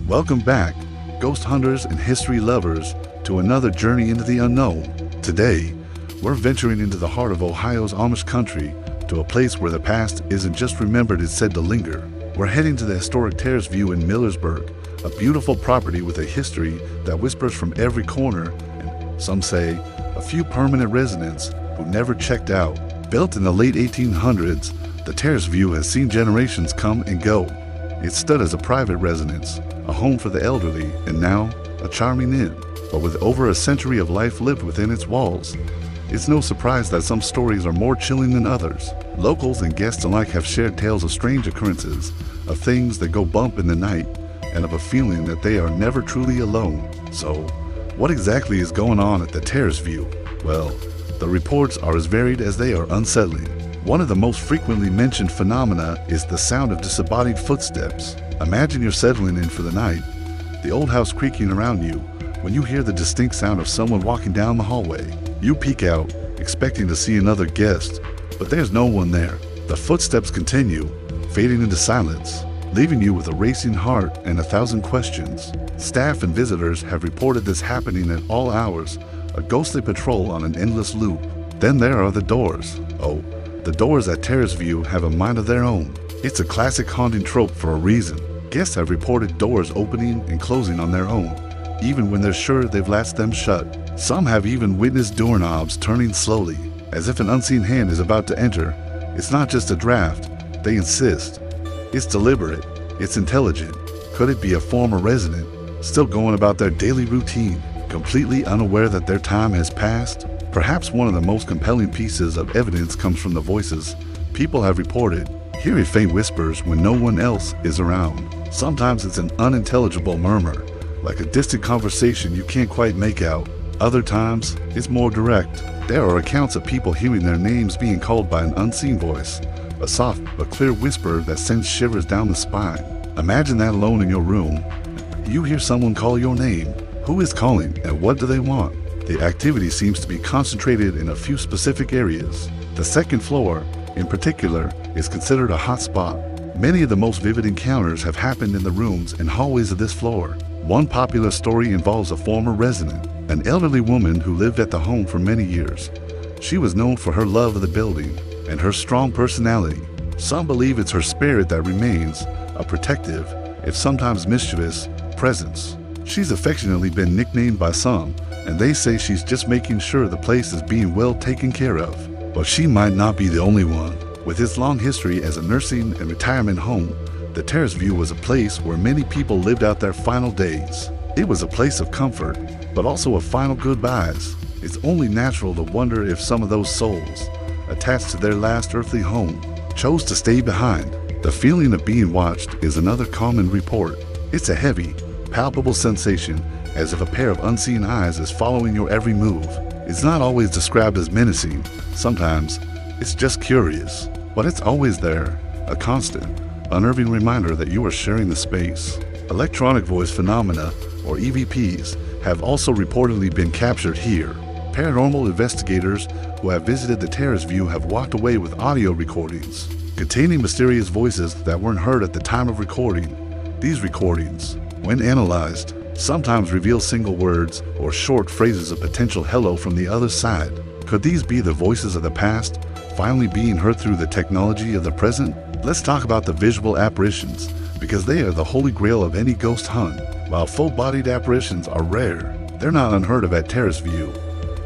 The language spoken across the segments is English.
Welcome back, ghost hunters and history lovers, to another journey into the unknown. Today, we're venturing into the heart of Ohio's Amish country, to a place where the past isn't just remembered, it's said to linger. We're heading to the historic Terrace View in Millersburg, a beautiful property with a history that whispers from every corner, and some say, a few permanent residents who never checked out. Built in the late 1800s, the Terrace View has seen generations come and go. It stood as a private residence, a home for the elderly, and now a charming inn. But with over a century of life lived within its walls, it's no surprise that some stories are more chilling than others. Locals and guests alike have shared tales of strange occurrences, of things that go bump in the night, and of a feeling that they are never truly alone. So, what exactly is going on at the Terrace View? Well, the reports are as varied as they are unsettling. One of the most frequently mentioned phenomena is the sound of disembodied footsteps. Imagine you're settling in for the night, the old house creaking around you, when you hear the distinct sound of someone walking down the hallway. You peek out, expecting to see another guest, but there's no one there. The footsteps continue, fading into silence, leaving you with a racing heart and 1,000 questions. Staff and visitors have reported this happening at all hours, a ghostly patrol on an endless loop. Then there are the doors. Oh, the doors at Terrace View have a mind of their own. It's a classic haunting trope for a reason. Guests have reported doors opening and closing on their own, even when they're sure they've latched them shut. Some have even witnessed doorknobs turning slowly, as if an unseen hand is about to enter. It's not just a draft, they insist. It's deliberate, it's intelligent. Could it be a former resident, still going about their daily routine, completely unaware that their time has passed? Perhaps one of the most compelling pieces of evidence comes from the voices people have reported, hearing faint whispers when no one else is around. Sometimes it's an unintelligible murmur, like a distant conversation you can't quite make out. Other times, it's more direct. There are accounts of people hearing their names being called by an unseen voice, a soft but clear whisper that sends shivers down the spine. Imagine that alone in your room. You hear someone call your name. Who is calling and what do they want? The activity seems to be concentrated in a few specific areas. The second floor, in particular, is considered a hot spot. Many of the most vivid encounters have happened in the rooms and hallways of this floor. One popular story involves a former resident, an elderly woman who lived at the home for many years. She was known for her love of the building and her strong personality. Some believe it's her spirit that remains, a protective, if sometimes mischievous, presence. She's affectionately been nicknamed by some, and they say she's just making sure the place is being well taken care of. But she might not be the only one. With its long history as a nursing and retirement home, the Terrace View was a place where many people lived out their final days. It was a place of comfort, but also of final goodbyes. It's only natural to wonder if some of those souls, attached to their last earthly home, chose to stay behind. The feeling of being watched is another common report. It's a heavy, palpable sensation, as if a pair of unseen eyes is following your every move. It's not always described as menacing. Sometimes, it's just curious. But it's always there, a constant, unnerving reminder that you are sharing the space. Electronic voice phenomena, or EVPs, have also reportedly been captured here. Paranormal investigators who have visited the Terrace View have walked away with audio recordings containing mysterious voices that weren't heard at the time of recording. These recordings, when analyzed, sometimes reveal single words or short phrases of potential hello from the other side. Could these be the voices of the past, finally being heard through the technology of the present? Let's talk about the visual apparitions, because they are the holy grail of any ghost hunt. While full-bodied apparitions are rare, they're not unheard of at Terrace View.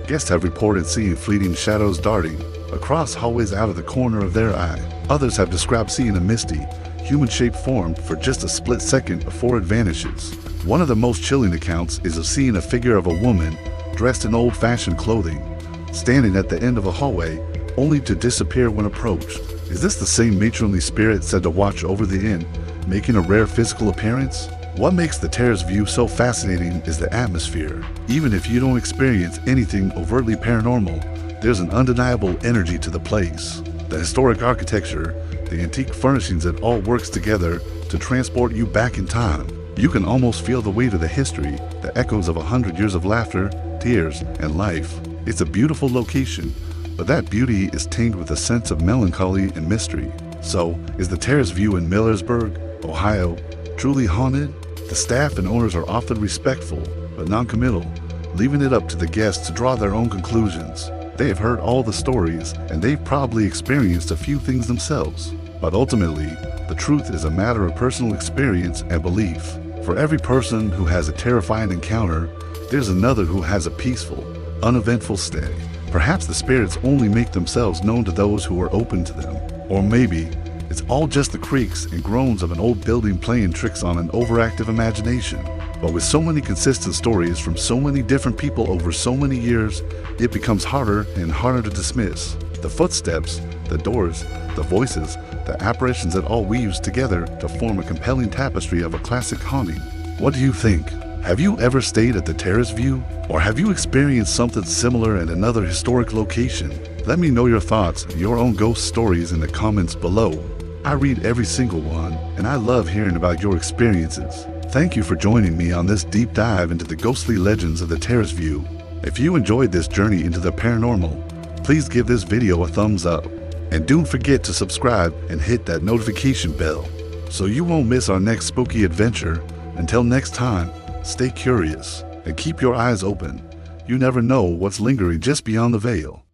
Guests have reported seeing fleeting shadows darting across hallways out of the corner of their eye. Others have described seeing a misty, human-shaped form for just a split second before it vanishes. One of the most chilling accounts is of seeing a figure of a woman dressed in old-fashioned clothing, standing at the end of a hallway, only to disappear when approached. Is this the same matronly spirit said to watch over the inn, making a rare physical appearance? What makes the Terrace View so fascinating is the atmosphere. Even if you don't experience anything overtly paranormal, there's an undeniable energy to the place. The historic architecture, the antique furnishings, it all works together to transport you back in time. You can almost feel the weight of the history, the echoes of 100 years of laughter, tears, and life. It's a beautiful location, but that beauty is tinged with a sense of melancholy and mystery. So, is the Terrace View in Millersburg, Ohio, truly haunted? The staff and owners are often respectful, but non-committal, leaving it up to the guests to draw their own conclusions. They have heard all the stories, and they've probably experienced a few things themselves. But ultimately, the truth is a matter of personal experience and belief. For every person who has a terrifying encounter, there's another who has a peaceful, uneventful stay. Perhaps the spirits only make themselves known to those who are open to them. Or maybe it's all just the creaks and groans of an old building playing tricks on an overactive imagination. But with so many consistent stories from so many different people over so many years, it becomes harder and harder to dismiss. The footsteps, the doors, the voices, the apparitions, that all weaves together to form a compelling tapestry of a classic haunting. What do you think? Have you ever stayed at the Terrace View? Or have you experienced something similar at another historic location? Let me know your thoughts and your own ghost stories in the comments below. I read every single one, and I love hearing about your experiences. Thank you for joining me on this deep dive into the ghostly legends of the Terrace View. If you enjoyed this journey into the paranormal, please give this video a thumbs up. And don't forget to subscribe and hit that notification bell so you won't miss our next spooky adventure. Until next time, stay curious and keep your eyes open. You never know what's lingering just beyond the veil.